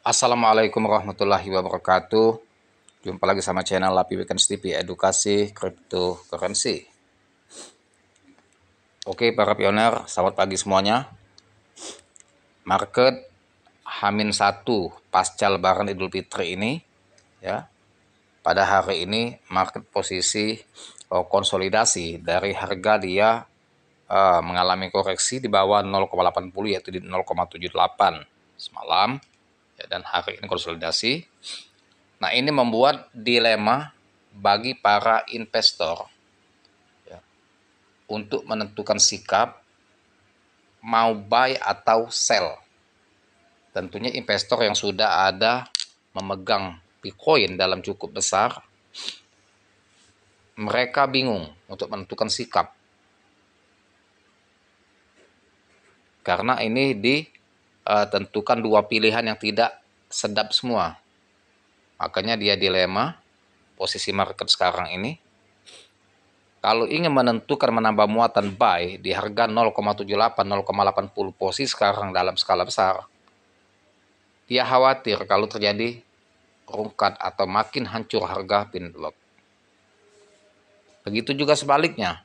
Assalamualaikum warahmatullahi wabarakatuh. Jumpa lagi sama channel Lapi Weekends TV Edukasi Cryptocurrency. Oke para pioner, selamat pagi semuanya. Market H-1 pasca Lebaran Idul Fitri ini, ya, pada hari ini market posisi konsolidasi dari harga dia mengalami koreksi di bawah 0,80 yaitu di 0,78 semalam, ya, dan hari ini konsolidasi. Nah, ini membuat dilema bagi para investor, ya, untuk menentukan sikap mau buy atau sell. Tentunya investor yang sudah ada memegang Bitcoin dalam cukup besar, mereka bingung untuk menentukan sikap. Karena ini ditentukan dua pilihan yang tidak sedap semua. Makanya dia dilema posisi market sekarang ini. Kalau ingin menentukan menambah muatan buy di harga 0,78-0,80 posisi sekarang dalam skala besar, dia khawatir kalau terjadi rungkat atau makin hancur harga Binance. Begitu juga sebaliknya.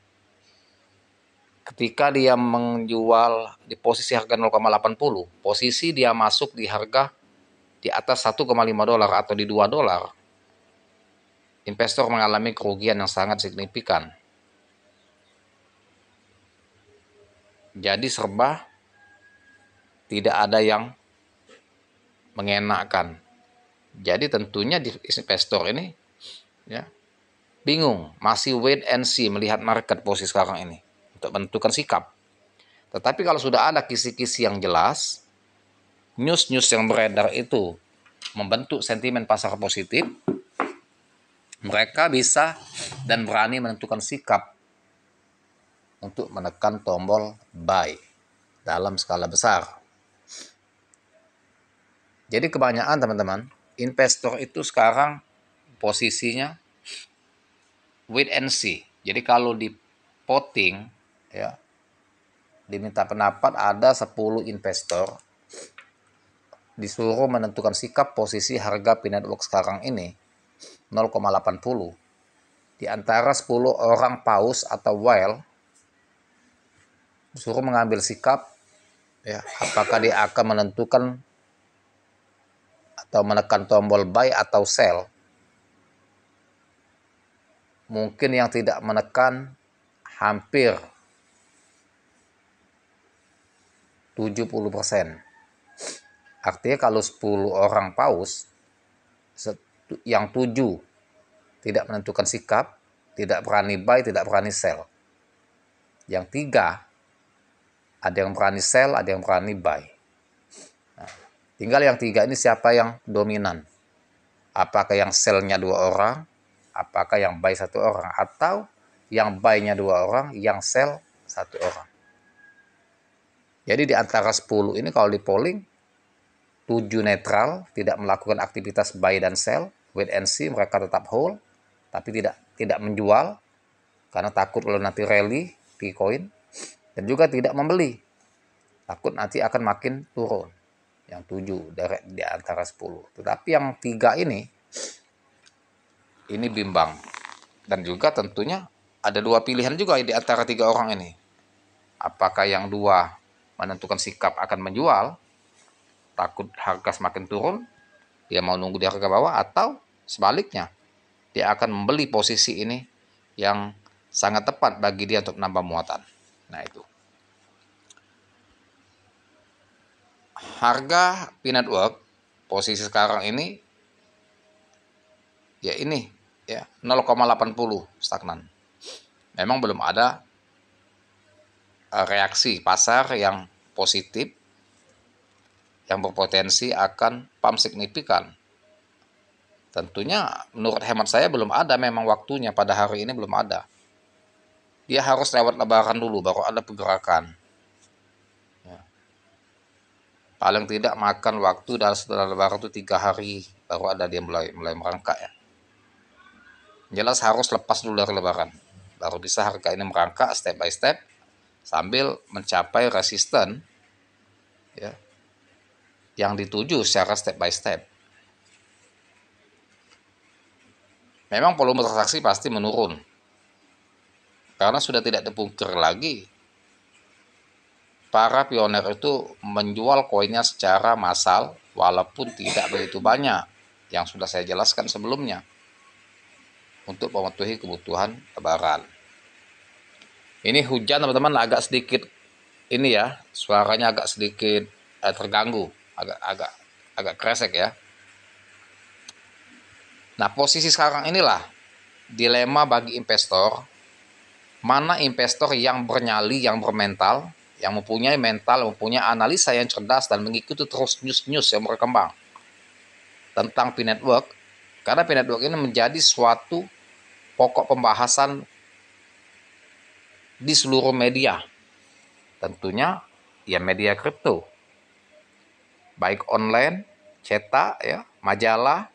Ketika dia menjual di posisi harga 0,80, posisi dia masuk di harga di atas 1,5 dolar atau di 2 dolar, investor mengalami kerugian yang sangat signifikan. Jadi serba tidak ada yang mengenakan. Jadi tentunya investor ini, ya, bingung, masih wait and see melihat market posisi sekarang ini untuk menentukan sikap. Tetapi kalau sudah ada kisi-kisi yang jelas, news-news yang beredar itu membentuk sentimen pasar positif, mereka bisa dan berani menentukan sikap untuk menekan tombol buy dalam skala besar. Jadi kebanyakan teman-teman, investor itu sekarang posisinya wait and see. Jadi kalau di voting, ya, diminta pendapat ada 10 investor disuruh menentukan sikap posisi harga P-Network sekarang ini 0,80. Di antara 10 orang paus atau whale disuruh mengambil sikap, ya, apakah dia akan menentukan atau menekan tombol buy atau sell. Mungkin yang tidak menekan hampir 70%. Artinya kalau 10 orang paus, yang 7 tidak menentukan sikap, tidak berani buy, tidak berani sell. Yang 3 ada yang berani sell, ada yang berani buy. Nah, tinggal yang 3 ini siapa yang dominan. Apakah yang sell-nya 2 orang, apakah yang buy 1 orang, atau yang buy-nya 2 orang, yang sell 1 orang. Jadi di antara 10 ini kalau di polling, 7 netral, tidak melakukan aktivitas buy dan sell, wait and see, mereka tetap hold, tapi tidak menjual, karena takut kalau nanti rally Bitcoin, dan juga tidak membeli, takut nanti akan makin turun. Yang 7 dari di antara 10. Tetapi yang 3 ini bimbang. Dan juga tentunya ada 2 pilihan juga di antara 3 orang ini. Apakah yang 2 menentukan sikap akan menjual, takut harga semakin turun, dia mau nunggu di harga bawah, atau sebaliknya, dia akan membeli posisi ini yang sangat tepat bagi dia untuk menambah muatan. Nah itu. Harga P-Network posisi sekarang ini ya ini, ya, 0,80 stagnan. Memang belum ada reaksi pasar yang positif yang berpotensi akan pump signifikan. Tentunya menurut hemat saya belum ada, memang waktunya pada hari ini belum ada. Dia harus lewat lebaran dulu baru ada pergerakan. Ya. Paling tidak makan waktu dan setelah lebaran itu 3 hari baru ada dia mulai merangkak, ya. Jelas harus lepas dulu dari lebaran. Baru bisa harga ini merangkak step by step sambil mencapai resisten, ya, yang dituju secara step by step. Memang volume transaksi pasti menurun, karena sudah tidak dipungkir lagi para pionir itu menjual koinnya secara massal walaupun tidak begitu banyak yang sudah saya jelaskan sebelumnya untuk memenuhi kebutuhan lebaran. Ini hujan teman-teman, agak sedikit ini ya, suaranya agak sedikit terganggu, agak kresek ya. Nah, posisi sekarang inilah dilema bagi investor. Mana investor yang bernyali, yang bermental, yang mempunyai mental, mempunyai analisa yang cerdas dan mengikuti terus news-news yang berkembang tentang P-Network. Karena P-Network ini menjadi suatu pokok pembahasan di seluruh media. Tentunya ya media kripto. Baik online, cetak ya, majalah,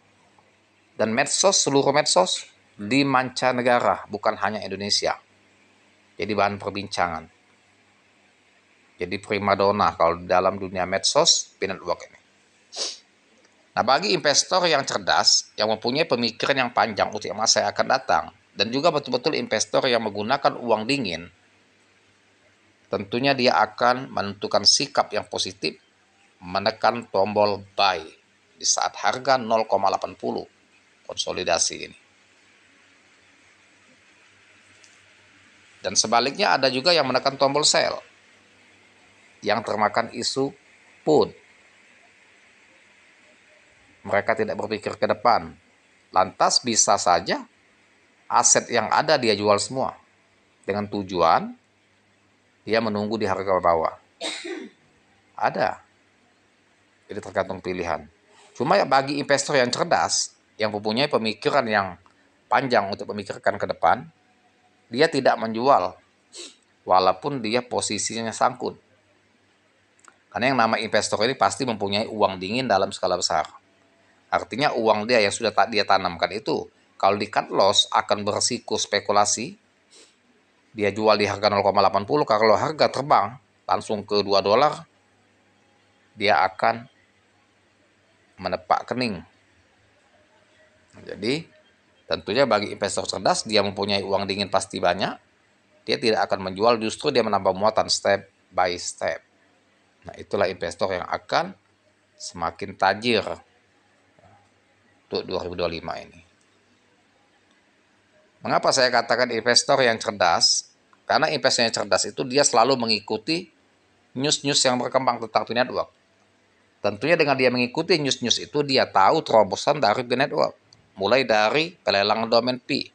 dan medsos, seluruh medsos di mancanegara, bukan hanya Indonesia. Jadi bahan perbincangan. Jadi primadona kalau dalam dunia medsos, P-Network ini. Nah, bagi investor yang cerdas, yang mempunyai pemikiran yang panjang untuk masa yang akan datang, dan juga betul-betul investor yang menggunakan uang dingin, tentunya dia akan menentukan sikap yang positif, menekan tombol buy di saat harga 0,80 konsolidasi ini. Dan sebaliknya ada juga yang menekan tombol sell, yang termakan isu put. Mereka tidak berpikir ke depan. Lantas bisa saja aset yang ada dia jual semua dengan tujuan dia menunggu di harga bawah. Ada. Jadi tergantung pilihan. Cuma ya bagi investor yang cerdas, yang mempunyai pemikiran yang panjang untuk memikirkan ke depan, dia tidak menjual walaupun dia posisinya sangkut. Karena yang nama investor ini pasti mempunyai uang dingin dalam skala besar. Artinya uang dia yang sudah dia tanamkan itu, kalau di cut loss akan berisiko spekulasi, dia jual di harga 0,80, kalau harga terbang langsung ke $2, dia akan menepak kening. Jadi tentunya bagi investor cerdas, dia mempunyai uang dingin pasti banyak, dia tidak akan menjual, justru dia menambah muatan step by step. Nah, itulah investor yang akan semakin tajir untuk 2025 ini. Mengapa saya katakan investor yang cerdas? Karena investor yang cerdas itu dia selalu mengikuti news-news yang berkembang tentang P-Network. Tentunya dengan dia mengikuti news-news itu, dia tahu terobosan dari P-Network. Mulai dari pelelangan domain P.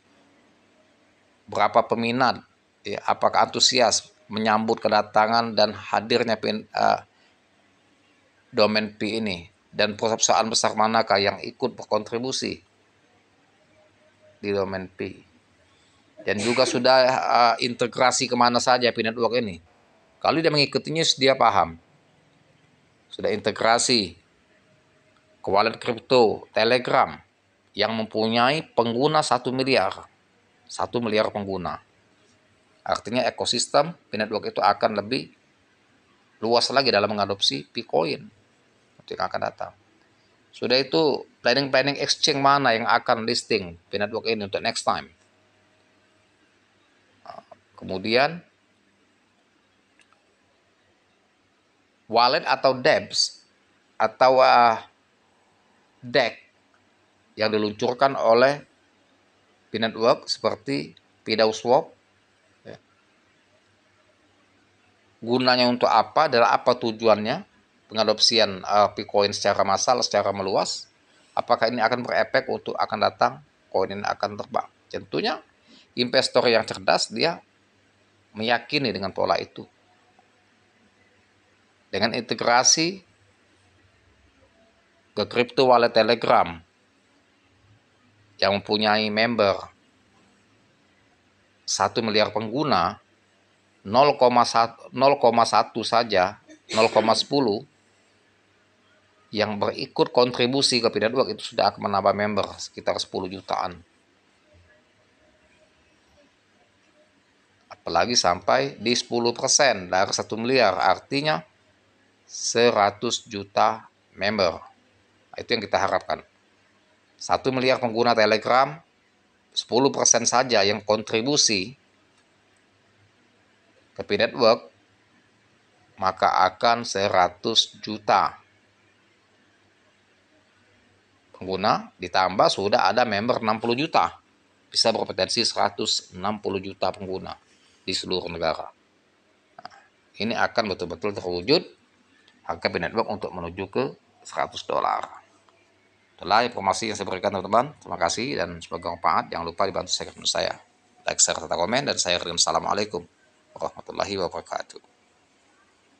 Berapa peminat, ya, apakah antusias menyambut kedatangan dan hadirnya domain P ini. Dan perusahaan besar manakah yang ikut berkontribusi di domain P. Dan juga sudah integrasi kemana saja P-Network ini. Kalau dia mengikuti news, dia paham. Sudah integrasi ke wallet kripto Telegram yang mempunyai pengguna 1 miliar. 1 miliar pengguna. Artinya ekosistem P-Network itu akan lebih luas lagi dalam mengadopsi Bitcoin yang akan datang. Sudah itu planning exchange mana yang akan listing P-Network ini untuk next time. Kemudian wallet atau dApps atau DEX yang diluncurkan oleh P-Network seperti PDAO-Swap. Gunanya untuk apa? Adalah apa tujuannya? Pengadopsian Bitcoin secara massal, secara meluas. Apakah ini akan berefek untuk akan datang koin ini akan terbang? Tentunya investor yang cerdas dia meyakini dengan pola itu. Dengan integrasi ke crypto wallet Telegram yang mempunyai member 1 miliar pengguna, 0,1 saja, 0,10 yang berikut kontribusi ke P-Network itu sudah akan menambah member sekitar 10 jutaan. Apalagi sampai di 10% dari 1 miliar, artinya 100 juta member. Nah, itu yang kita harapkan. 1 miliar pengguna Telegram, 10% saja yang kontribusi ke P-Network, maka akan 100 juta pengguna, ditambah sudah ada member 60 juta. Bisa berpotensi 160 juta pengguna di seluruh negara. Nah, ini akan betul-betul terwujud harga P-Network untuk menuju ke $100. Itulah informasi yang saya berikan teman-teman. Terima kasih dan semoga bermanfaat. Jangan lupa dibantu share menurut saya. Like, share, serta komen. Dan saya kirim assalamualaikum warahmatullahi wabarakatuh.